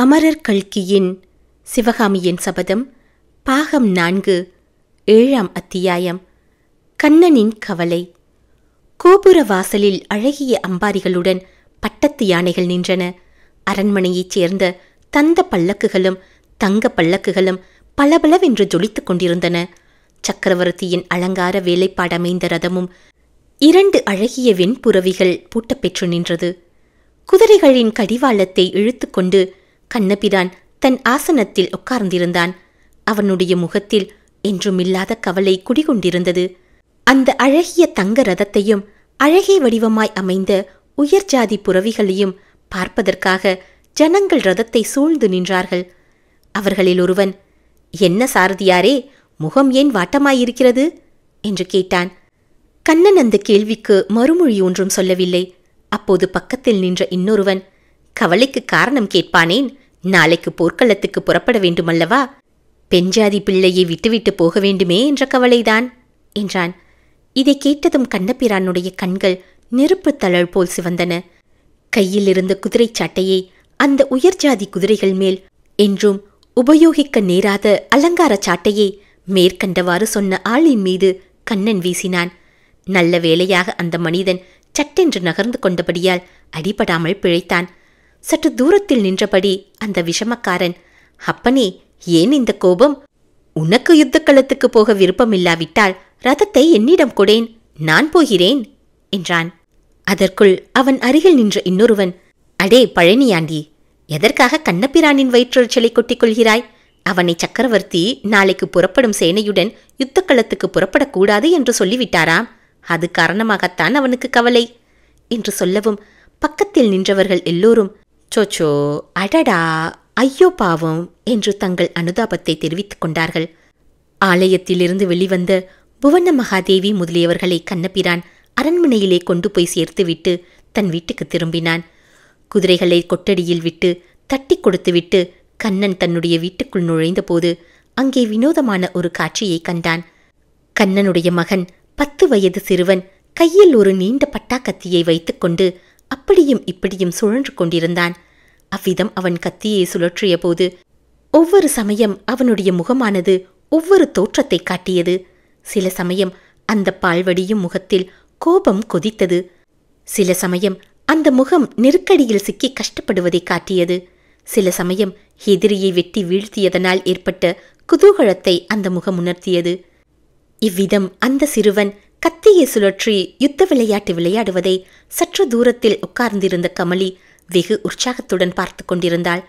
அமரர் கல்கியின் சிவகாமியின் சபதம் பாகம் 4 7ஆம் அத்தியாயம். கண்ணனின் கவலை. கோபுர வாசலில் அழகிய அம்பாரிகளுடன் பட்டத்து யானைகள் நின்றன. அரண்மனையைச் சேர்ந்த தந்த பல்லக்குகளும் தங்க பல்லக்குகளும் பளபளவென்று ஜொலித்துக் கொண்டிருந்தன. சக்கரவர்த்தியின் அலங்கார வேலைப்பாடமைந்த ரதமும் 2 அழகிய வெண்புறவிகள் பூட்டப்பெற்று நின்றது. குதிரைகளின் கடிவாளத்தை இழுத்துக்கொண்டு கண்ணபிரான் தன் ஆசனத்தில் உட்கார்ந்திருந்தான். அவனுடைய முகத்தில் என்றுமில்லாத கவலை குடிகொண்டிருந்தது. அந்த அழகிய தங்க ரதத்தையும் அழகே வடிவமாய் அமைந்த உயர்ஜாதி புறவிகளையும் பார்ப்பதற்காக ஜனங்கள் ரதத்தை சூழ்ந்து நின்றார்கள். அவர்களில் ஒருவன், "என்ன சாரதியாரே, முகம் ஏன் வாட்டமாயிருக்கிறது?" என்று கேட்டான். கண்ணன் அந்த கேள்விக்கு மறுமொழி ஒன்றும் சொல்லவில்லை. அப்போது பக்கத்தில் நின்ற இன்னொருவன், "கவலைக்கு காரணம் கேட்பானேன்? நாளைக்கு போர்க்களத்துக்கு புறப்பட வேண்டுமல்லவா? பெஞ்சாதி பிள்ளையை விட்டுவிட்டு போக வேண்டுமே என்ற கவலைதான்" என்றான். இதை கேட்டதும் கண்ணபிரானுடைய கண்கள் நெருப்பு தழல் போல் சிவந்தன. கையில் இருந்த குதிரை சாட்டையை அந்த உயர்ஜாதி குதிரைகள் மேல் என்றும் உபயோகிக்க நேராத அலங்கார சாட்டையை மேற்கண்டவாறு சொன்ன ஆளின் மீது கண்ணன் வீசினான். நல்ல வேளையாக அந்த மனிதன் சட்டென்று நகர்ந்து கொண்டபடியால் அடிபடாமல் பிழைத்தான். சற்று தூரத்தில் நின்றபடி அந்த விஷமக்காரன், "அப்பனே, ஏன் இந்த கோபம்? உனக்கு யுத்தக்களத்துக்கு போக விருப்பமில்லாவிட்டால் ரதத்தை என்னிடம் கொடேன், நான் போகிறேன்" என்றான். அதற்குள் அவன் அருகில் நின்ற இன்னொருவன், "அடே பழனியாண்டி, எதற்காக கண்ணபிரானின் வயிற்றெரிச்சலை கொட்டிக் கொள்கிறாய்? அவனை சக்கரவர்த்தி நாளைக்கு புறப்படும் சேனையுடன் யுத்தக்களத்துக்கு புறப்படக்கூடாது என்று சொல்லிவிட்டாராம். அது காரணமாகத்தான் அவனுக்கு கவலை" என்று சொல்லவும் பக்கத்தில் நின்றவர்கள் எல்லோரும், "சோச்சோ, அடடா, ஐயோ பாவம்" என்று தங்கள் அனுதாபத்தை தெரிவித்துக் கொண்டார்கள். ஆலயத்திலிருந்து வெளிவந்த புவன மகாதேவி முதலியவர்களை கண்ணபிரான் அரண்மனையிலே கொண்டு போய் சேர்த்துவிட்டு தன் வீட்டுக்கு திரும்பினான். குதிரைகளை கொட்டடியில் விட்டு தட்டி கொடுத்துவிட்டு கண்ணன் தன்னுடைய வீட்டுக்குள் நுழைந்தபோது அங்கே வினோதமான ஒரு காட்சியை கண்டான். கண்ணனுடைய மகன் 10 வயது சிறுவன் கையில் ஒரு நீண்ட பட்டாக்கத்தியை வைத்துக்கொண்டு அப்படியும் இப்படியும் சுழன்று கொண்டிருந்தான். அவ்விதம் அவன் கத்தியை சுழற்றிய போது ஒவ்வொரு சமயம் அவனுடைய முகமானது ஒவ்வொரு தோற்றத்தை காட்டியது. சில சமயம் அந்த பால்வடியும் முகத்தில் கோபம் கொதித்தது. சில சமயம் அந்த முகம் நெருக்கடியில் சிக்கி கஷ்டப்படுவதை காட்டியது. சில சமயம் எதிரியை வெட்டி வீழ்த்தியதனால் ஏற்பட்ட குதூகலத்தை அந்த முகம் உணர்த்தியது. இவ்விதம் அந்த சிறுவன் கத்தியை சுழற்றி யுத்த விளையாட்டு விளையாடுவதை சற்று தூரத்தில் உட்கார்ந்திருந்த கமலி வெகு உற்சாகத்துடன் பார்த்து கொண்டிருந்தாள்.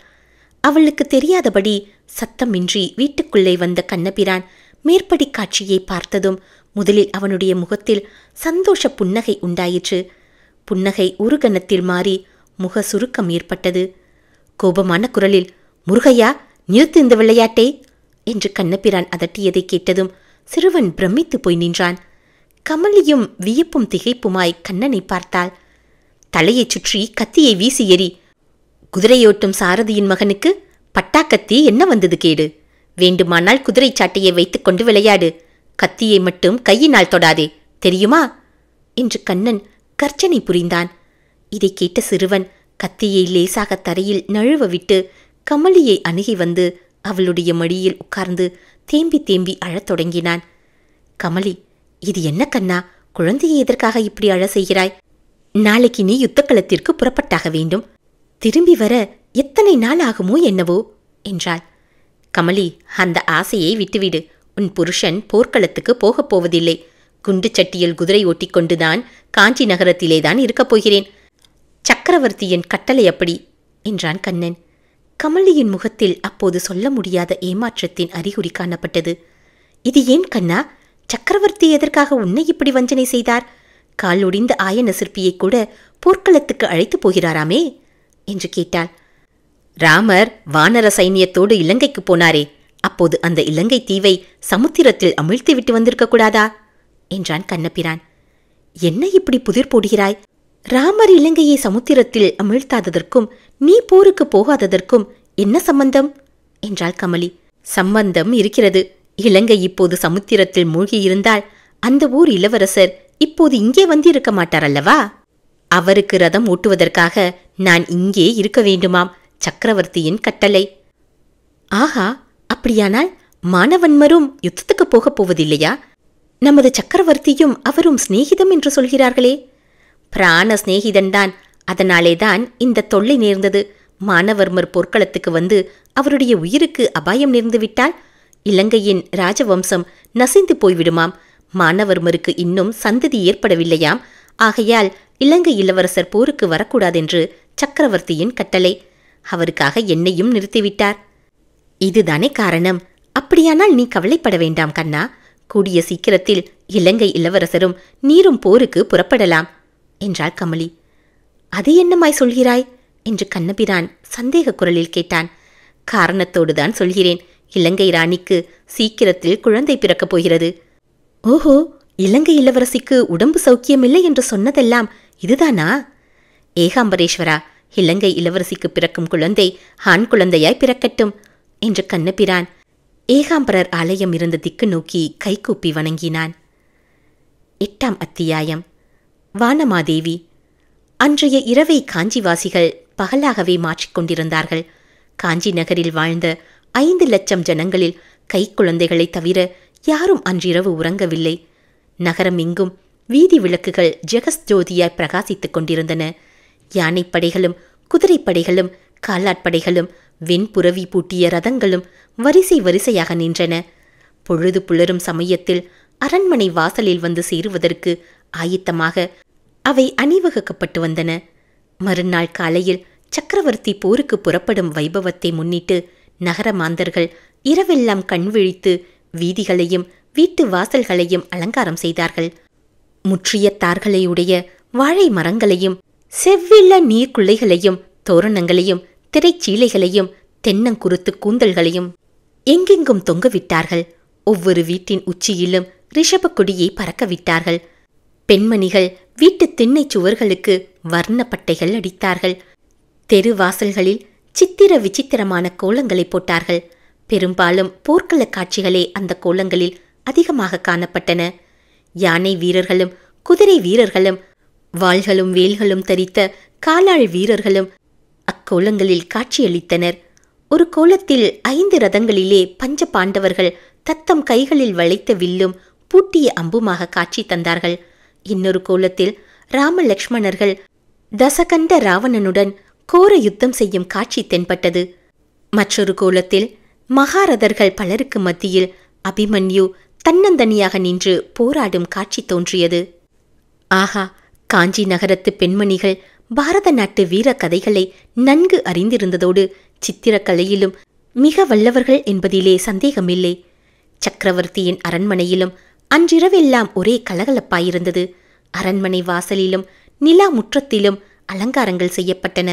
அவளுக்கு தெரியாதபடி சத்தமின்றி வீட்டுக்குள்ளே வந்த கண்ணபிரான் மேற்படி காட்சியை பார்த்ததும் முதலில் அவனுடைய முகத்தில் சந்தோஷ புன்னகை உண்டாயிற்று. புன்னகை ஒரு கணத்தில் மாறி முக சுருக்கம் ஏற்பட்டது. கோபமான குரலில், "முருகையா, நிறுத்து இந்த விளையாட்டை" என்று கண்ணபிரான் அதட்டியதை கேட்டதும் சிறுவன் பிரமித்து போய் நின்றான். கமலியும் வியப்பும் திகைப்புமாய் கண்ணனை பார்த்தாள். "தலையைச் சுற்றி கத்தியை வீசி எறி. குதிரையோட்டும் சாரதியின் மகனுக்கு பட்டாக்கத்தி என்ன வந்தது கேடு? வேண்டுமானால் குதிரை சாட்டையை வைத்துக்கொண்டு விளையாடு. கத்தியை மட்டும் கையினால் தொடாதே, தெரியுமா?" என்று கண்ணன் கர்ஜனை புரிந்தான். இதை கேட்ட சிறுவன் கத்தியை லேசாக தரையில் நழுவ விட்டு கமலியை அணுகி வந்து அவளுடைய மடியில் உட்கார்ந்து தேம்பி தேம்பி அழத் தொடங்கினான். "கமலி, இது என்ன கண்ணா, குழந்தையை எதற்காக இப்படி அழ செய்கிறாய்? நாளைக்கு நீ யுத்தக்களத்திற்கு புறப்பட்டாக வேண்டும். திரும்பி வர எத்தனை நாள் ஆகுமோ என்னவோ" என்றாள். "கமலி, அந்த ஆசையை விட்டுவிடு. உன் புருஷன் போர்க்களத்துக்கு போகப் போவதில்லை. குண்டு சட்டியில் குதிரை ஓட்டிக்கொண்டுதான் காஞ்சி நகரத்திலேதான் இருக்கப் போகிறேன். சக்கரவர்த்தியின் கட்டளை அப்படி" என்றான் கண்ணன். கமலியின் முகத்தில் அப்போது சொல்ல முடியாத ஏமாற்றத்தின் அறிகுறி காணப்பட்டது. "இது ஏன் கண்ணா? சக்கரவர்த்தி எதற்காக உன்னை இப்படி வஞ்சனை செய்தார்? கால் ஒடிந்த ஆயன சிற்பியை கூட போர்க்களத்துக்கு அழைத்து போகிறாராமே" என்று கேட்டாள். "ராமர் வானர சைன்யத்தோடு இலங்கைக்கு போனாரே, அப்போது அந்த இலங்கை தீவை சமுத்திரத்தில் அமிழ்த்தி விட்டு வந்திருக்க கூடாதா?" என்றான் கண்ணபிரான். "என்ன இப்படி புதிர் போடுகிறாய்? ராமர் இலங்கையை சமுத்திரத்தில் அமிழ்த்தாததற்கும் நீ போருக்கு போகாததற்கும் என்ன சம்பந்தம்?" என்றாள் கமலி. "சம்பந்தம் இருக்கிறது. இலங்கை இப்போது சமுத்திரத்தில் மூழ்கியிருந்தால் அந்த ஊர் இளவரசர் இப்போது இங்கே வந்திருக்க மாட்டார் அல்லவா? அவருக்கு ரதம் ஓட்டுவதற்காக நான் இங்கே இருக்க வேண்டுமாம். சக்கரவர்த்தியின் கட்டளை. ஆஹா, அப்படியானால் மானவன்மரும் யுத்தத்துக்கு போகப் போவதில்லையா? நமது சக்கரவர்த்தியும் அவரும் சிநேகிதம் என்று சொல்கிறார்களே. பிராண சிநேகிதன்தான். அதனாலேதான் இந்த தொல்லை நேர்ந்தது. மானவர்மர் போர்க்களத்துக்கு வந்து அவருடைய உயிருக்கு அபாயம் நேர்ந்துவிட்டால் இலங்கையின் ராஜவம்சம் நசிந்து போய்விடுமாம். மானவர்மருக்கு இன்னும் சந்ததி ஏற்படவில்லையாம். ஆகையால் இலங்கை இளவரசர் போருக்கு வரக்கூடாதென்று சக்கரவர்த்தியின் கட்டளை. அவருக்காக என்னையும் நிறுத்திவிட்டார். இதுதானே காரணம். அப்படியானால் நீ கவலைப்பட வேண்டாம் கண்ணா. கூடிய சீக்கிரத்தில் இலங்கை இளவரசரும் நீரும் போருக்கு புறப்படலாம் என்றாள் கமலி. அது என்னமாய் சொல்கிறாய் என்று கண்ணபிரான் சந்தேக குரலில் கேட்டான். காரணத்தோடுதான் சொல்கிறேன். இலங்கை ராணிக்கு சீக்கிரத்தில் குழந்தை பிறக்கப் போகிறது. ஓஹோ, இலங்கை இளவரசிக்கு உடம்பு சௌக்கியமில்லை என்று சொன்னதெல்லாம் இதுதானா? ஏகாம்பரேஸ்வரா, இலங்கை இளவரசிக்கு பிறக்கும் குழந்தை ஆண் குழந்தையாய் பிறக்கட்டும் என்று கண்ணபிரான் ஏகாம்பரர் ஆலயம் இருந்த திக்கு நோக்கி கைகூப்பி வணங்கினான். 8ஆம் அத்தியாயம். வானமாதேவி. அன்றைய இரவை காஞ்சிவாசிகள் பகலாகவே மாற்றிக்கொண்டிருந்தார்கள். காஞ்சி நகரில் வாழ்ந்த 5 லட்சம் ஜனங்களில் கைக்குழந்தைகளை தவிர யாரும் அன்றிரவு உறங்கவில்லை. நகரம் எங்கும் வீதி விளக்குகள் ஜெகஸ்ஜோதியாய் பிரகாசித்துக் கொண்டிருந்தன. யானைப்படைகளும் குதிரைப்படைகளும் காலாட்படைகளும் வெண்புறவி பூட்டிய ரதங்களும் வரிசை வரிசையாக நின்றன. பொழுது புலரும் சமயத்தில் அரண்மனை வாசலில் வந்து சேருவதற்கு ஆயத்தமாக அவை அணிவகுக்கப்பட்டு வந்தன. மறுநாள் காலையில் சக்கரவர்த்தி போருக்கு புறப்படும் வைபவத்தை முன்னிட்டு நகர மாந்தர்கள் இரவெல்லாம் கண்விழித்து வீதிகளையும் வீட்டு வாசல்களையும் அலங்காரம் செய்தார்கள். முற்றிய தார்களையுடைய வாழை மரங்களையும் செவ்வில்ல நீர்க்குள்ளைகளையும் தோரணங்களையும் திரைச்சீலைகளையும் தென்னங்குருத்து கூந்தல்களையும் எங்கெங்கும் தொங்கவிட்டார்கள். ஒவ்வொரு வீட்டின் உச்சியிலும் ரிஷப கொடியை பறக்கவிட்டார்கள். பெண்மணிகள் வீட்டு திண்ணை சுவர்களுக்கு வர்ண பட்டைகள் அடித்தார்கள். தெரு வாசல்களில் சித்திர விசித்திரமான கோலங்களை போட்டார்கள். பெரும்பாலும் போர்க்கள காட்சிகளே அந்த கோலங்களில் அதிகமாக காணப்பட்டன. யானை வீரர்களும் குதிரை வீரர்களும் வாள்களும் வேல்களும் தரித்த காலாள் வீரர்களும் அக்கோலங்களில் காட்சியளித்தனர். ஒரு கோலத்தில் 5 ரதங்களிலே பஞ்ச பாண்டவர்கள் தத்தம் கைகளில் வளைத்த வில்லும் பூட்டிய அம்புமாக காட்சி தந்தார்கள். இன்னொரு கோலத்தில் ராம லக்ஷ்மணர்கள் தசகண்ட ராவணனுடன் கோர யுத்தம் செய்யும் காட்சி தென்பட்டது. மற்றொரு கோலத்தில் மகாரதர்கள் பலருக்கு மத்தியில் அபிமன்யு தன்னந்தனியாக நின்று போராடும் காட்சி தோன்றியது. ஆஹா, காஞ்சி நகரத்து பெண்மணிகள் பாரத நாட்டு வீர கதைகளை நன்கு அறிந்திருந்ததோடு சித்திரக்கலையிலும் மிக வல்லவர்கள் என்பதிலே சந்தேகமில்லை. சக்கரவர்த்தியின் அரண்மனையிலும் அன்றிரவெல்லாம் ஒரே கலகலப்பாயிருந்தது. அரண்மனை வாசலிலும் நிலா முற்றத்திலும் அலங்காரங்கள் செய்யப்பட்டன.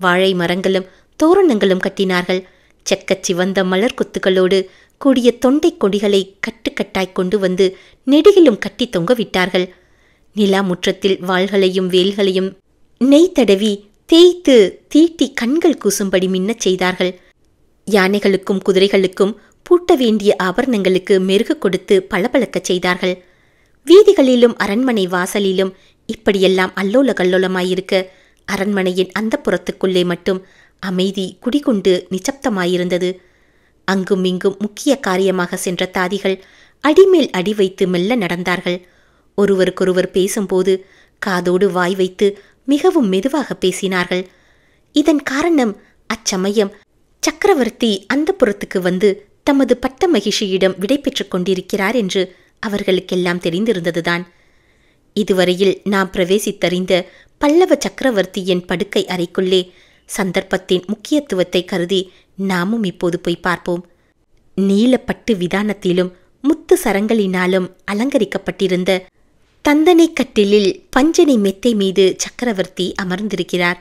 வாழை மரங்களும் தோரணங்களும் கட்டினார்கள். செக்கச் சிவந்த மலர் கொத்துகளோடு கூடிய தொண்டை கொடிகளை கட்டுக்கட்டாய் கொண்டு வந்து நெடுகிலும் கட்டி தொங்கவிட்டார்கள். நிலா முற்றத்தில் வாள்களையும் வேல்களையும் நெய் தடவி தேய்த்து தீட்டி கண்கள் கூசும்படி மின்னச் செய்தார்கள். யானைகளுக்கும் குதிரைகளுக்கும் பூட்ட வேண்டிய ஆபரணங்களுக்கு மெருகு கொடுத்து பளபளக்கச் செய்தார்கள். வீதிகளிலும் அரண்மனை வாசலிலும் இப்படியெல்லாம் அல்லோல கல்லோலமாயிருக்க அரண்மனையின் அந்த புறத்துக்குள்ளே மட்டும் அமைதி குடிகொண்டு நிசப்தமாயிருந்தது. அங்கும் இங்கும் முக்கிய காரியமாக சென்ற தாதிகள் அடிமேல் அடி வைத்து மெல்ல நடந்தார்கள். ஒருவருக்கொருவர் பேசும்போது காதோடு வாய் வைத்து மிகவும் மெதுவாக பேசினார்கள். இதன் காரணம் அச்சமயம் சக்கரவர்த்தி அந்த புறத்துக்கு வந்து தமது பட்ட மகிழ்ச்சியிடம் விடை பெற்றுக் கொண்டிருக்கிறார் என்று அவர்களுக்கெல்லாம் தெரிந்திருந்ததுதான். இதுவரையில் நாம் பிரவேசித்தறிந்த பல்லவ சக்கரவர்த்தியின் படுக்கை அறைக்குள்ளே சந்தர்ப்பத்தின் முக்கியத்துவத்தை கருதி நாமும் இப்போது போய் பார்ப்போம். நீலப்பட்டு விதானத்திலும் முத்து சரங்களினாலும் அலங்கரிக்கப்பட்டிருந்த தந்தனை கட்டிலில் பஞ்சனை மெத்தை மீது சக்கரவர்த்தி அமர்ந்திருக்கிறார்.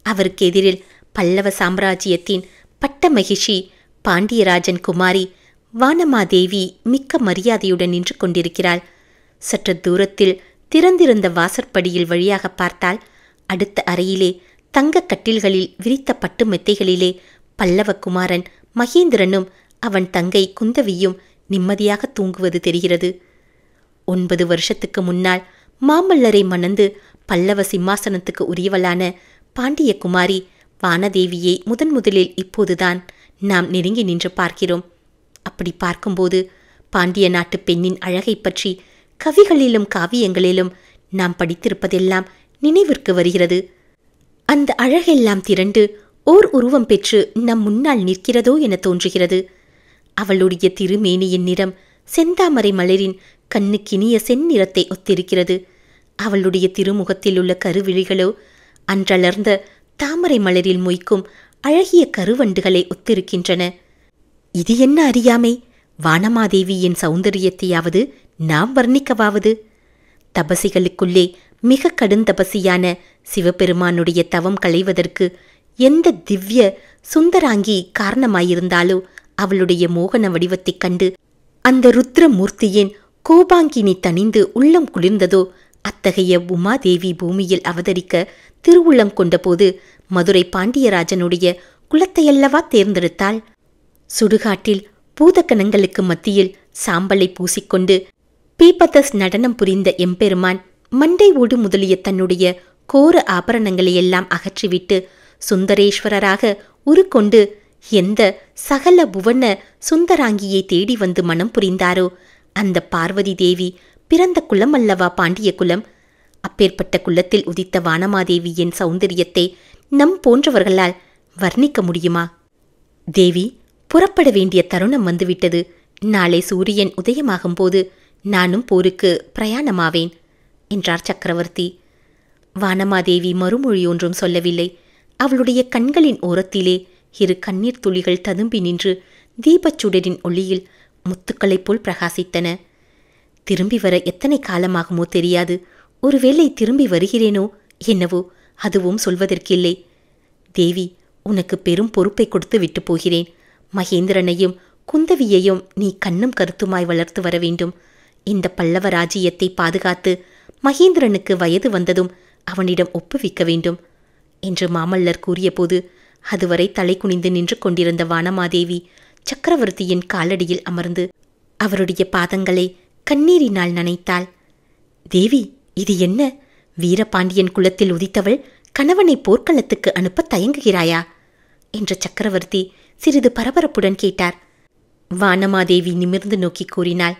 அவருக்கு எதிரில் பல்லவ சாம்ராஜ்யத்தின் பட்ட மகிழ்ச்சி பாண்டியராஜன் குமாரி வானமாதேவி மிக்க மரியாதையுடன் நின்று கொண்டிருக்கிறாள். சற்று தூரத்தில் திறந்திருந்த வாசற்படியில் வழியாக பார்த்தால் அடுத்த அறையிலே தங்க கட்டில்களில் விரித்த பட்டு மெத்தைகளிலே பல்லவகுமாரன் மகேந்திரனும் அவன் தங்கை குந்தவியும் நிம்மதியாக தூங்குவது தெரிகிறது. 9 வருஷத்துக்கு முன்னால் மாமல்லரை மணந்து பல்லவ சிம்மாசனத்துக்கு உரியவளான பாண்டிய குமாரி வானதேவியை முதலில் இப்போதுதான் நாம் நெருங்கி நின்று பார்க்கிறோம். அப்படி பார்க்கும்போது பாண்டிய நாட்டு பெண்ணின் அழகை பற்றி கவிகளிலும் காவியங்களிலும் நாம் படித்திருப்பதெல்லாம் நினைவிற்கு வருகிறது. அந்த அழகெல்லாம் திரண்டு ஓர் உருவம் பெற்று நம் முன்னால் நிற்கிறதோ என தோன்றுகிறது. அவளுடைய திருமேனியின் நிறம் செந்தாமரை மலரின் கண்ணுக்கினிய செந்நிறத்தை ஒத்திருக்கிறது. அவளுடைய திருமுகத்தில் உள்ள கருவிழிகளோ அன்றளர்ந்த தாமரை மலரில் மொய்க்கும் அழகிய கருவண்டுகளை ஒத்திருக்கின்றன. இது என்ன அறியாமை? வானமாதேவியின் சௌந்தரியத்தையாவது நாம் வர்ணிக்கவாவது? தபசிகளுக்குள்ளே மிக கடுந்தபசியான சிவபெருமானுடைய தவம் களைவதற்கு எந்த திவ்ய சுந்தராங்கி காரணமாயிருந்தாலோ அவளுடைய மோகன வடிவத்தைக் கண்டு அந்த ருத்ரமூர்த்தியின் கோபாங்கினி தணிந்து உள்ளம் குளிர்ந்ததோ, அத்தகைய உமாதேவி பூமியில் அவதரிக்க திருவுள்ளம் கொண்டபோது மதுரை பாண்டியராஜனுடைய குலத்தையல்லவா தேர்ந்தெடுத்தாள். சுடுகாட்டில் பூதக்கணங்களுக்கு மத்தியில் சாம்பலை பூசிக்கொண்டு பீபதஸ் நடனம் புரிந்த எம்பெருமான் மண்டை ஓடு முதலிய தன்னுடைய கோர ஆபரணங்களையெல்லாம் அகற்றிவிட்டு சுந்தரேஸ்வரராக உருக்கொண்டு எந்த சகல புவன சுந்தராங்கியை தேடி வந்து மனம் புரிந்தாரோ அந்த பார்வதி தேவி பிறந்த குலம் அல்லவா பாண்டிய குலம். அப்பேற்பட்ட குலத்தில் உதித்த வானமாதேவியின் சௌந்தரியத்தை நம் போன்றவர்களால் வர்ணிக்க முடியுமா? தேவி, புறப்பட வேண்டிய தருணம் வந்துவிட்டது. நாளை சூரியன் உதயமாகும் போது நானும் போருக்கு பிரயாணமாவேன் என்றார் சக்கரவர்த்தி. வானமாதேவி மறுமொழி ஒன்றும் சொல்லவில்லை. அவளுடைய கண்களின் ஓரத்திலே இரு கண்ணீர் துளிகள் ததும்பி நின்று தீபச்சுடரின் ஒளியில் முத்துக்களைப் போல் பிரகாசித்தன. திரும்பி வர எத்தனை காலமாகுமோ தெரியாது. ஒருவேளை திரும்பி வருகிறேனோ என்னவோ, அதுவும் சொல்வதற்கில்லை. தேவி, உனக்கு பெரும் பொறுப்பை கொடுத்து விட்டு போகிறேன். மகேந்திரனையும் குந்தவியையும் நீ கண்ணும் கருத்துமாய் வளர்த்து வர வேண்டும். இந்த பல்லவ ராஜ்யத்தை பாதுகாத்து மகேந்திரனுக்கு வயது வந்ததும் அவனிடம் ஒப்புவிக்க வேண்டும் என்று மாமல்லர் கூறியபோது அதுவரை தலை குனிந்து நின்று கொண்டிருந்த வானமாதேவி சக்கரவர்த்தியின் காலடியில் அமர்ந்து அவருடைய பாதங்களை கண்ணீரினால் நனைத்தாள். தேவி, இது என்ன? வீரபாண்டியன் குலத்தில் உதித்தவள் கணவனை போர்க்களத்துக்கு அனுப்ப தயங்குகிறாயா என்று சக்கரவர்த்தி சிறிது பரபரப்புடன் கேட்டார். வானமாதேவி நிமிர்ந்து நோக்கி கூறினாள்,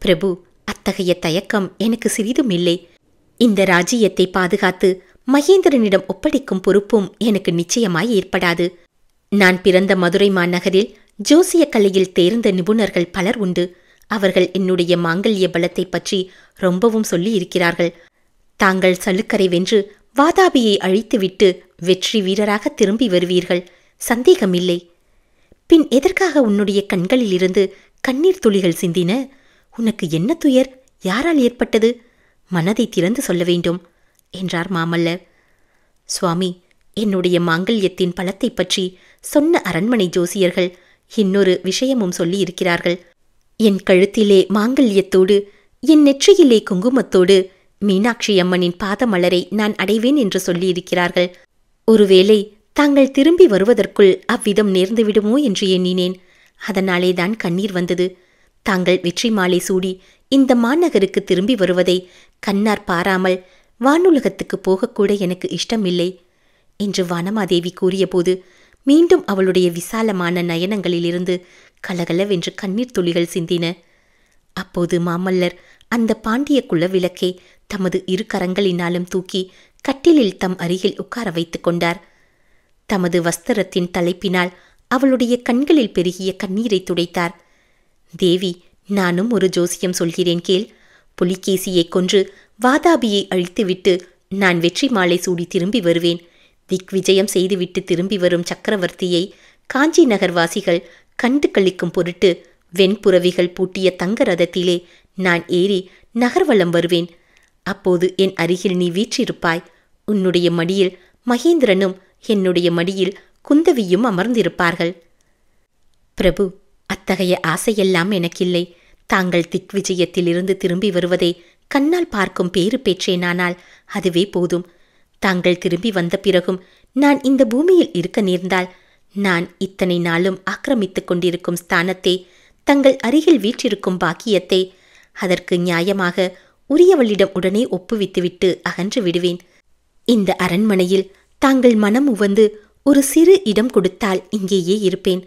பிரபு, அத்தகைய தயக்கம் எனக்கு சிறிதும் இல்லை. இந்த ராஜ்யத்தை பாதுகாத்து மகேந்திரனிடம் ஒப்படைக்கும் பொறுப்பும் எனக்கு நிச்சயமாய் ஏற்படாது. நான் பிறந்த மதுரை மாநகரில் ஜோசிய கலையில் தேர்ந்த நிபுணர்கள் பலர் உண்டு. அவர்கள் என்னுடைய மாங்கல்ய பலத்தை பற்றி ரொம்பவும் சொல்லி இருக்கிறார்கள். தாங்கள் சலுக்கரை வென்று வாதாபியை அழித்துவிட்டு வெற்றி வீரராக திரும்பி வருவீர்கள், சந்தேகமில்லை. பின் எதற்காக உன்னுடைய கண்களிலிருந்து கண்ணீர் துளிகள் சிந்தின? உனக்கு என்ன துயர்? யாரால் ஏற்பட்டது? மனதை திறந்து சொல்ல வேண்டும் என்றார் மாமல்லர். சுவாமி, என்னுடைய மாங்கல்யத்தின் பலத்தை பற்றி சொன்ன அரண்மனை ஜோசியர்கள் இன்னொரு விஷயமும் சொல்லி இருக்கிறார்கள். என் கழுத்திலே மாங்கல்யத்தோடு என் நெற்றியிலே குங்குமத்தோடு மீனாட்சி அம்மனின் பாதமலரை நான் அடைவேன் என்று சொல்லியிருக்கிறார்கள். ஒருவேளை தாங்கள் திரும்பி வருவதற்குள் அவ்விதம் நேர்ந்துவிடுமோ என்று எண்ணினேன். அதனாலேதான் கண்ணீர் வந்தது. தாங்கள் வெற்றி மாலை சூடி இந்த மாநகருக்கு திரும்பி வருவதை கண்ணார் பாராமல் வானுலகத்துக்கு போகக்கூட எனக்கு இஷ்டமில்லை என்று வானமாதேவி கூறியபோது மீண்டும் அவளுடைய விசாலமான நயனங்களிலிருந்து கலகலவென்று கண்ணீர் துளிகள் சிந்தின. அப்போது மாமல்லர் அந்த பாண்டிய குல விளக்கை தமது இரு கரங்களினாலும் தூக்கி கட்டிலில் தம் அருகில் உட்கார வைத்துக் கொண்டார். தமது வஸ்திரத்தின் தலைப்பினால் அவளுடைய கண்களில் பெருகிய கண்ணீரை துடைத்தார். தேவி, நானும் ஒரு ஜோசியம் சொல்கிறேன் கேள். புலிகேசியை கொன்று வாதாபியை அழித்துவிட்டு நான் வெற்றி மாலை சூடி திரும்பி வருவேன். திக்விஜயம் செய்துவிட்டு திரும்பி வரும் சக்கரவர்த்தியை காஞ்சி நகர்வாசிகள் கண்டு கழிக்கும் பொருட்டு வெண்புறவிகள் பூட்டிய தங்க ரதத்திலே நான் ஏறி நகர்வலம் வருவேன். அப்போது என் அருகில் நீ வீற்றிருப்பாய். உன்னுடைய மடியில் மகேந்திரனும் என்னுடைய மடியில் குந்தவியும் அமர்ந்திருப்பார்கள். பிரபு, அத்தகைய ஆசையெல்லாம் எனக்கில்லை. தாங்கள் திக்விஜயத்திலிருந்து திரும்பி வருவதை கண்ணால் பார்க்கும் பேறு பெற்றேனானால் அதுவே போதும். தாங்கள் திரும்பி வந்த பிறகும் நான் இந்த பூமியில் இருக்க நேர்ந்தால் நான் இத்தனை நாளும் ஆக்கிரமித்துக் கொண்டிருக்கும் ஸ்தானத்தை, தங்கள் அருகில் வீற்றிருக்கும் பாக்கியத்தை அதற்கு நியாயமாக உரியவளிடம் உடனே ஒப்புவித்துவிட்டு அகன்று விடுவேன். இந்த அரண்மனையில் தாங்கள் மனம் உவந்து ஒரு சிறு இடம் கொடுத்தால் இங்கேயே இருப்பேன்.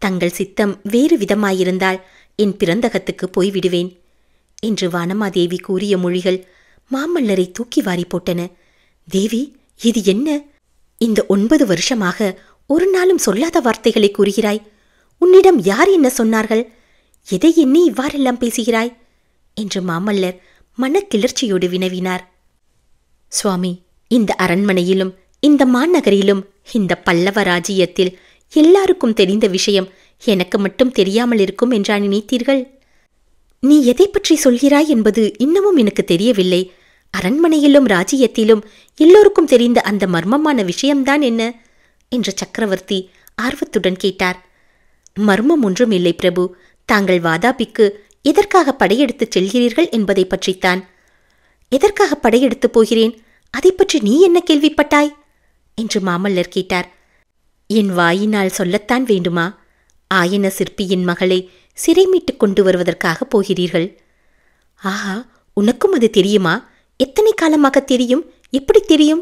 தங்கள் சித்தம் வேறு விதமாயிருந்தால் என் பிறந்தகத்துக்கு போய்விடுவேன் என்று வானமாதேவி கூறிய மொழிகள் மாமல்லரை தூக்கி வாரி போட்டன. தேவி, இது என்ன? இந்த 9 வருஷமாக ஒரு நாளும் சொல்லாத வார்த்தைகளை கூறுகிறாய். உன்னிடம் யார் என்ன சொன்னார்கள்? எதை எண்ணி இவ்வாறெல்லாம் பேசுகிறாய் என்று மாமல்லர் மனக்கிளர்ச்சியோடு வினவினார். சுவாமி, இந்த அரண்மனையிலும் இந்த மாநகரிலும் இந்த பல்லவ ராஜ்யத்தில் எல்லாருக்கும் தெரிந்த விஷயம் எனக்கு மட்டும் தெரியாமல் இருக்கும் என்றா நினைத்தீர்கள்? நீ எதை பற்றி சொல்கிறாய் என்பது இன்னமும் எனக்கு தெரியவில்லை. அரண்மனையிலும் ராஜ்யத்திலும் எல்லோருக்கும் தெரிந்த அந்த மர்மமான விஷயம்தான் என்ன என்று சக்கரவர்த்தி ஆர்வத்துடன் கேட்டார். மர்மம் ஒன்றும் இல்லை பிரபு. தாங்கள் வாதாபிக்கு எதற்காக படையெடுத்துச் செல்கிறீர்கள் என்பதை பற்றித்தான். எதற்காக படையெடுத்துப் போகிறேன்? அதை பற்றி நீ என்ன கேள்விப்பட்டாய் என்று மாமல்லர் கேட்டார். என் வாயினால் சொல்லத்தான் வேண்டுமா? ஆயன சிற்பியின் மகளை சிறை மீட்டுக் கொண்டு வருவதற்காக போகிறீர்கள். ஆஹா, உனக்கும் அது தெரியுமா? எத்தனை காலமாக தெரியும்? எப்படி தெரியும்?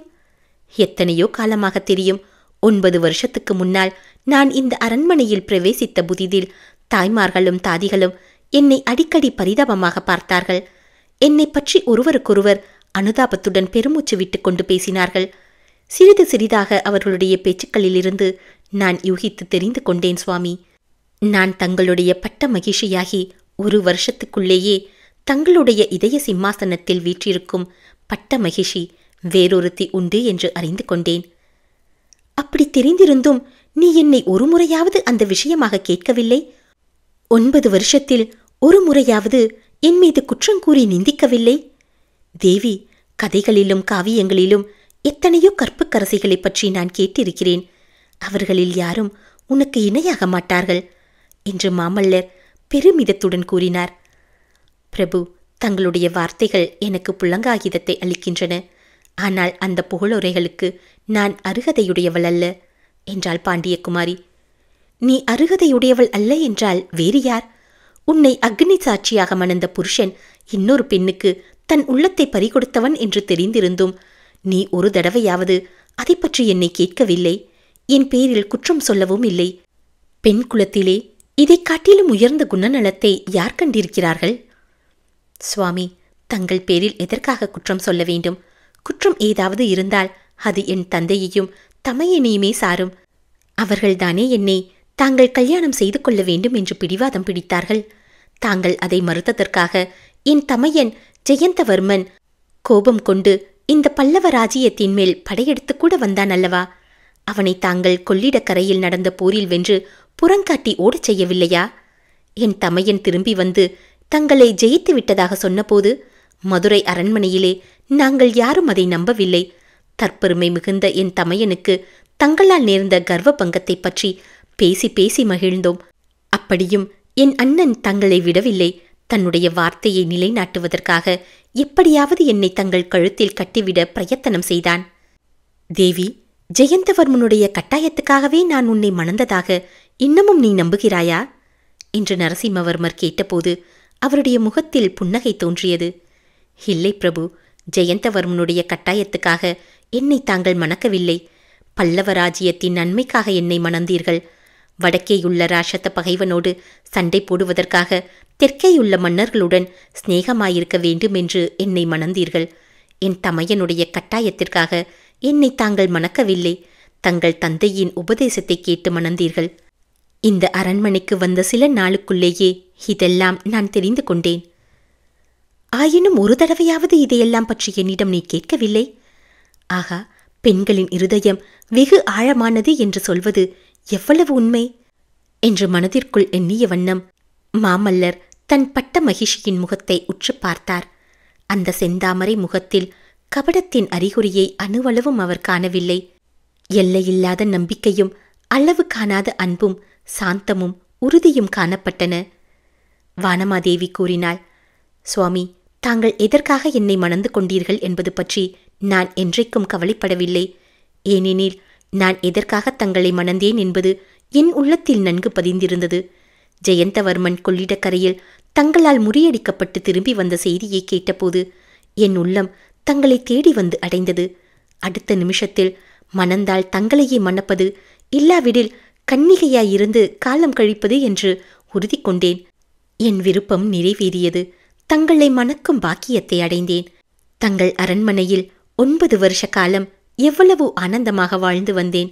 எத்தனையோ காலமாக தெரியும். 9 வருஷத்துக்கு முன்னால் நான் இந்த அரண்மனையில் பிரவேசித்த புதிதில் தாய்மார்களும் தாதிகளும் என்னை அடிக்கடி பரிதாபமாக பார்த்தார்கள். என்னை பற்றி ஒருவருக்கொருவர் அனுதாபத்துடன் பெருமூச்சு விட்டு கொண்டு பேசினார்கள். சிறிது சிறிதாக அவர்களுடைய பேச்சுக்களிலிருந்து நான் யூகித்து தெரிந்து கொண்டேன் சுவாமி. நான் தங்களுடைய பட்ட மகிழ்ச்சியாகி 1 வருஷத்துக்குள்ளேயே தங்களுடைய இதய சிம்மாசனத்தில் வீற்றிருக்கும் பட்ட மகிழ்ச்சி வேறொருத்தி உண்டு என்று அறிந்து கொண்டேன். அப்படி தெரிந்திருந்தும் நீ என்னை ஒரு முறையாவது அந்த விஷயமாக கேட்கவில்லை. 9 வருஷத்தில் ஒரு முறையாவது என் மீது குற்றங்கூறி நிந்திக்கவில்லை. தேவி, கதைகளிலும் காவியங்களிலும் எத்தனையோ கற்புக்கரசிகளை பற்றி நான் கேட்டிருக்கிறேன். அவர்களில் யாரும் உனக்கு இணையாக மாட்டார்கள் என்று மாமல்லர் பெருமிதத்துடன் கூறினார். பிரபு, தங்களுடைய வார்த்தைகள் எனக்கு புல்லங்காகிதத்தை அளிக்கின்றன. ஆனால் அந்த புகழுரைகளுக்கு நான் அருகதையுடையவள் அல்ல என்றாள் பாண்டியகுமாரி. நீ அருகதையுடையவள் அல்ல என்றால் வேறு யார்? உன்னை அக்னி சாட்சியாக மணந்த புருஷன் இன்னொரு பெண்ணுக்கு தன் உள்ளத்தை பறிகொடுத்தவன் என்று தெரிந்திருந்தும் நீ ஒரு தடவையாவது அதை பற்றி என்னை கேட்கவில்லை. என் பேரில் குற்றம் சொல்லவும் இல்லை. பெண் குலத்திலே இதை காட்டிலும் உயர்ந்த குணநலத்தை யார் கண்டிருக்கிறார்கள்? சுவாமி, தங்கள் பேரில் எதற்காக குற்றம் சொல்ல வேண்டும்? குற்றம் ஏதாவது இருந்தால் அது என் தந்தையையும் தமையனையுமே சாரும். அவர்கள்தானே என்னை தாங்கள் கல்யாணம் செய்து கொள்ள வேண்டும் என்று பிடிவாதம் பிடித்தார்கள். தாங்கள் அதை மறுத்ததற்காக என் தமையன் ஜெயந்தவர்மன் கோபம் கொண்டு இந்த பல்லவ ராஜ்யத்தின் மேல் படையெடுத்து கூட வந்தான் அல்லவா? அவனை தாங்கள் கொள்ளிடக்கரையில் நடந்த போரில் வென்று புறங்காட்டி ஓடச் செய்யவில்லையா? என் தமையன் திரும்பி வந்து தங்களை ஜெயித்து விட்டதாக சொன்னபோது மதுரை அரண்மனையிலே நாங்கள் யாரும் அதை நம்பவில்லை. தற்பெருமை மிகுந்த என் தமையனுக்கு தங்களால் நேர்ந்த கர்வ பங்கத்தை பற்றி பேசி பேசி மகிழ்ந்தோம். அப்படியும் என் அண்ணன் தங்களை விடவில்லை. தன்னுடைய வார்த்தையை நிலைநாட்டுவதற்காக எப்படியாவது என்னை தங்கள் கழுத்தில் கட்டிவிட பிரயத்தனம் செய்தான். தேவி, ஜெயந்தவர்மனுடைய கட்டாயத்துக்காகவே நான் உன்னை மணந்ததாக இன்னமும் நீ நம்புகிறாயா என்று நரசிம்மவர்மர் கேட்டபோது அவருடைய முகத்தில் புன்னகை தோன்றியது. இல்லை பிரபு, ஜெயந்தவர்மனுடைய கட்டாயத்துக்காக என்னை தாங்கள் மணக்கவில்லை. பல்லவ ராஜ்யத்தின் நன்மைக்காக என்னை மணந்தீர்கள். வடக்கேயுள்ள ராஷத்த பகைவனோடு சண்டை போடுவதற்காக தெற்கேயுள்ள மன்னர்களுடன் சிநேகமாயிருக்க வேண்டும் என்று என்னை மணந்தீர்கள். என் தமையனுடைய கட்டாயத்திற்காக என்னை தாங்கள் மணக்கவில்லை. தங்கள் தந்தையின் உபதேசத்தை கேட்டு மணந்தீர்கள். இந்த அரண்மனைக்கு வந்த சில நாளுக்குள்ளேயே இதெல்லாம் நான் தெரிந்து கொண்டேன். ஆயினும் ஒரு தடவையாவது இதையெல்லாம் பற்றி என்னிடம் நீ கேட்கவில்லை. ஆகா, பெண்களின் இருதயம் வெகு ஆழமானது என்று சொல்வது எவ்வளவு உண்மை என்று மனதிற்குள் எண்ணிய வண்ணம் மாமல்லர் தன் பட்ட மகிழ்ச்சியின் முகத்தை உற்று பார்த்தார். அந்த செந்தாமரை முகத்தில் கபடத்தின் அறிகுறியை அணுவளவும் அவர் காணவில்லை. எல்லையில்லாத நம்பிக்கையும் அளவு காணாத அன்பும் சாந்தமும் உறுதியும் காணப்பட்டன. வானமாதேவி கூறினாள், சுவாமி, தாங்கள் எதற்காக என்னை மணந்து கொண்டீர்கள் என்பது பற்றி நான் என்றைக்கும் கவலைப்படவில்லை. ஏனெனில் நான் எதற்காக தங்களை மணந்தேன் என்பது என் உள்ளத்தில் நன்கு பதிந்திருந்தது. ஜெயந்தவர்மன் கொள்ளிடக்கரையில் தங்களால் முறியடிக்கப்பட்டு திரும்பி வந்த செய்தியை கேட்டபோது என் உள்ளம் தங்களை தேடி வந்து அடைந்தது. அடுத்த நிமிஷத்தில் மணந்தால் தங்களையே மணப்பது, இல்லாவிடில் கன்னிகையாயிருந்து காலம் கழிப்பது என்று உறுதி கொண்டேன். என் விருப்பம் நிறைவேறியது. தங்களை மணக்கும் பாக்கியத்தை அடைந்தேன். தங்கள் அரண்மனையில் 9 வருஷ காலம் எவ்வளவு ஆனந்தமாக வாழ்ந்து வந்தேன்.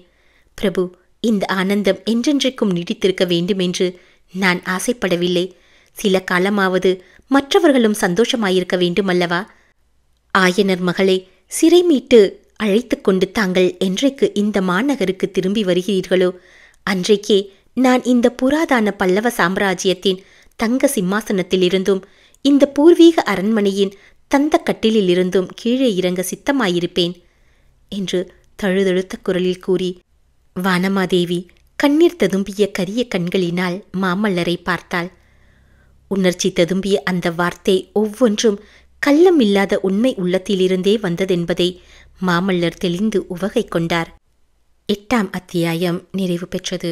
பிரபு, இந்த ஆனந்தம் என்றென்றைக்கும் நீடித்திருக்க வேண்டுமென்று நான் ஆசைப்படவில்லை. சில காலமாவது மற்றவர்களும் சந்தோஷமாயிருக்க வேண்டுமல்லவா? ஆயனர் மகளை சிறை மீட்டு அழைத்து கொண்டு தாங்கள் என்றைக்கு இந்த மாநகருக்கு திரும்பி வருகிறீர்களோ அன்றைக்கே நான் இந்த புராதான பல்லவ சாம்ராஜ்யத்தின் தங்க சிம்மாசனத்திலிருந்தும் இந்த பூர்வீக அரண்மனையின் தந்த கட்டிலிலிருந்தும் கீழே இறங்க சித்தமாயிருப்பேன் என்று தழுதழுத்த குரலில் கூறி வானமாதேவி கண்ணீர் ததும்பிய கரிய கண்களினால் மாமல்லரை பார்த்தாள். உணர்ச்சி ததும்பிய அந்த வார்த்தை ஒவ்வொன்றும் கள்ளமில்லாத உண்மை உள்ளத்திலிருந்தே வந்ததென்பதை மாமல்லர் தெளிந்து உவகை கொண்டார். 8ஆம் அத்தியாயம் நிறைவு பெற்றது.